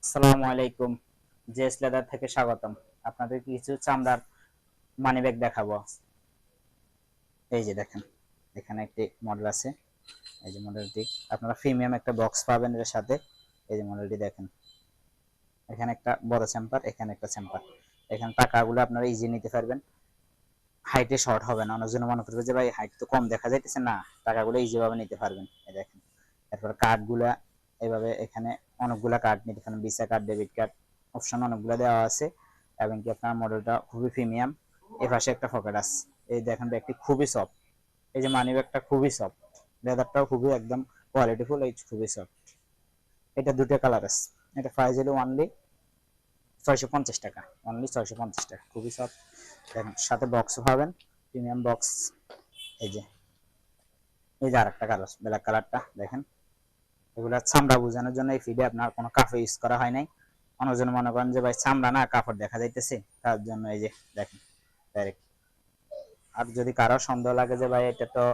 আসসালামু আলাইকুম। JS leather থেকে স্বাগতম। আপনাদের কিছু চামড়ার মানিব্যাগ দেখাবো। এই যে দেখেন, এখানে একটি মডেল আছে। এই যে মডেলটি আপনারা প্রিমিয়াম একটা বক্স পাবেন এর সাথে। এই যে মডেলটি দেখেন, এখানে একটা বড় চেম্বার, এখানে একটা চেম্বার। এখানে টাকাগুলো আপনারা ইজি নিতে পারবেন, হাইটে শর্ট হবে না। অনেকজন মনে করবে যে ভাই হাইট তো কম দেখা যাইতেছে, না, টাকাগুলো ইজি ভাবে নিতে পারবেন। এই দেখেন, এরপর কার্ডগুলা এইভাবে এখানে অনেকগুলা কার্ড নিতে পারেন, visa card, debit card option অনেকগুলো দেওয়া আছে। এবং কি আপনার মডেলটা খুবই প্রিমিয়াম। এই পাশে একটা পকেট আছে। এই দেখেন, ব্যাগটি খুবই সফট। এই যে মানি ব্যাগটা খুবই সফট, লেদারটাও খুবই একদম কোয়ালিটিফুল, এই খুবই সফট। এটা দুটো কালার আছে। এটা প্রাইস হলো অনলি 650 টাকা, অনলি 650 টাকা, খুবই সফট। দেখেন সাথে বক্স পাবেন, প্রিমিয়াম বক্স। এই যে এই যে আরেকটা কালার, ব্ল্যাক কালারটা দেখেন। এগুলা চামড়া বোঝানোর জন্য এই ফিডে আপনার কোনো কাপড় ইউজ করা হয় নাই। অনেকজন মনে করেন যে ভাই চামড়া না, কাপড় দেখা যাইতেছে, তার জন্য এই যে দেখেন ডাইরেক্ট। আর যদি কারো সন্দেহ লাগে যে ভাই এটা তো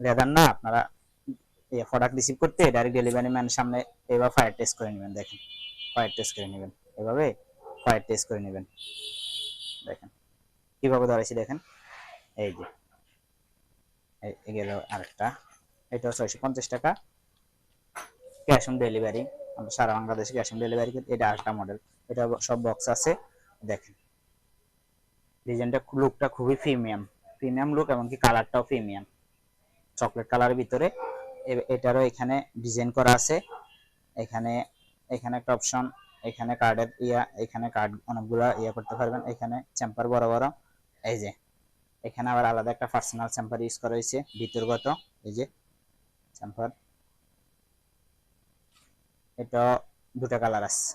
লেদার না, আপনারা প্রোডাক্ট রিসিভ করতে ডাইরেক্ট ডেলিভারি ম্যান সামনে এবার ফায়ার টেস্ট করে নেবেন। দেখেন, ফায়ার টেস্ট করে নেবেন, এভাবে ফায়ার টেস্ট করে নেবেন। দেখেন কিভাবে ধরেছি, দেখেন। এই যে এই গেল আরেকটা, এটা 650 টাকা, ক্যাশ অন ডেলিভারি। আমরা সারা বাংলাদেশে ক্যাশ অন ডেলিভারি করি। এটা আরেকটা মডেল, এটা সব বক্স আছে। দেখেন ডিজাইনটা, লুকটা খুবই প্রিমিয়াম, প্রিমিয়াম লুক, এমনকি কালারটাও প্রিমিয়াম, চকলেট কালারের ভিতরে। এটারও এখানে ডিজাইন করা আছে। এখানে এখানে একটা অপশন, এখানে কার্ডের এখানে কার্ড অনেকগুলো করতে পারবেন। এখানে চেম্পার বড় বড়। এই যে এখানে আবার আলাদা একটা পার্সোনাল চেম্পার ইউজ করা হয়েছে ভিতরগত। এই যে চেম্পার, এটা দুটা কালার আছে।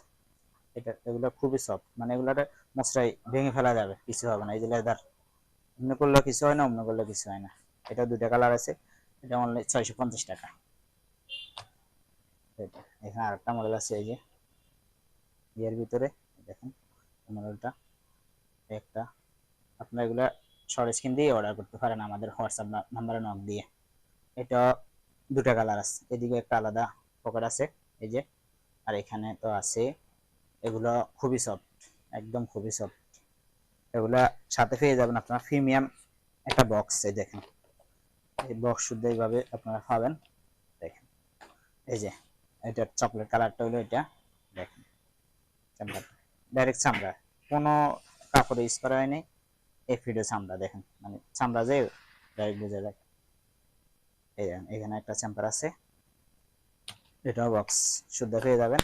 এটা এগুলো খুবই সফট, মানে এগুলোতে মশরাই ভেঙে ফেলা যাবে, কিছু হবে না। এই যে লেদার, অন্য করলে কিছু হয় না, অন্য করলে কিছু হয় না। এটা দুটা কালার আছে। এটা অনলি 650 টাকা। এখানে আরেকটা মডেল আছে, এই যে এর ভিতরে দেখেন মডেলটা একটা। আপনারা এগুলা শর্ট স্ক্রিন দিয়ে অর্ডার করতে পারেন আমাদের হোয়াটসঅ্যাপ নাম্বারে নক দিয়ে। এটা দুটা কালার আছে, এদিকে একটা আলাদা পকেট আছে। এই যে, আর এখানে তো আছে। এগুলো খুবই সফট, একদম খুবই সফট। এগুলা সাথে পেয়ে যাবেন আপনারা প্রিমিয়াম একটা বক্স। এই দেখেন, এই বক্স শুদ্ধ এইভাবে আপনারা পাবেন। দেখেন এই যে এটা চকলেট কালারটা হলো এটা। দেখেন চামড়া, ডাইরেক্ট চামড়া, কোনো কাপড় ইউজ করা হয়নি। এই ফিডো চামড়া দেখেন, মানে চামড়া যে ডাইরেক্ট বোঝা যায়। এই এখানে একটা চেম্বার আছে, এটাও বক্স শুদ্ধ পেয়ে যাবেন।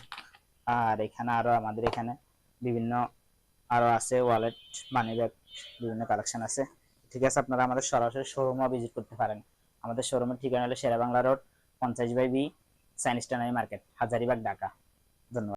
আর এখানে আরো আমাদের এখানে বিভিন্ন আরো আছে, ওয়ালেট, মানি ব্যাগ, বিভিন্ন কালেকশন আছে। ঠিক আছে, আপনারা আমাদের সরাসরি শোরুমও ভিজিট করতে পারেন। আমাদের শোরুমের ঠিকানা হলো Sher-e-Bangla road, 50/B, Chinese tannery market, Hazaribagh, Dhaka. ধন্যবাদ।